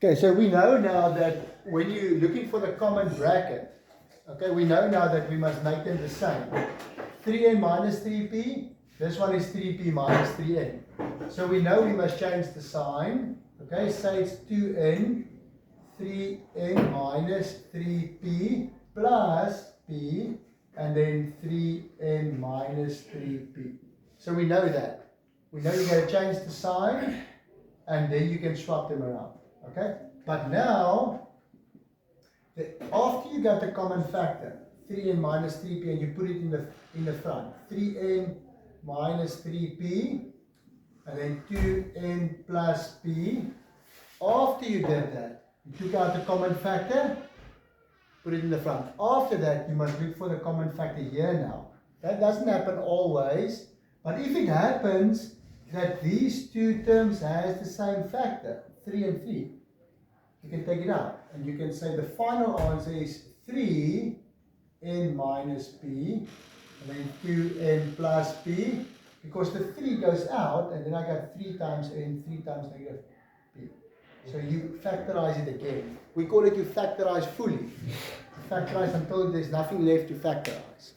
Okay, so we know now that when you're looking for the common bracket, okay, we know now that we must make them the same. 3n minus 3p, this one is 3p minus 3n. So we know we must change the sign. Okay, say it's 2n, 3n minus 3p plus p, and then 3n minus 3p. So we know that. We know you're going to change the sign, and then you can swap them around. Okay? But now, after you got the common factor, 3n minus 3p, and you put it in the front, 3n minus 3p, and then 2n plus p. After you did that, you took out the common factor, put it in the front. After that, you must look for the common factor here now. That doesn't happen always, but if it happens that these two terms has the same factor, 3 and 3, you can take it out. And you can say the final answer is 3n minus p, and then 2n plus p, because the 3 goes out, and then I got 3 times n, 3 times negative p. So you factorize it again. We call it you factorize fully. You factorize until there's nothing left to factorize.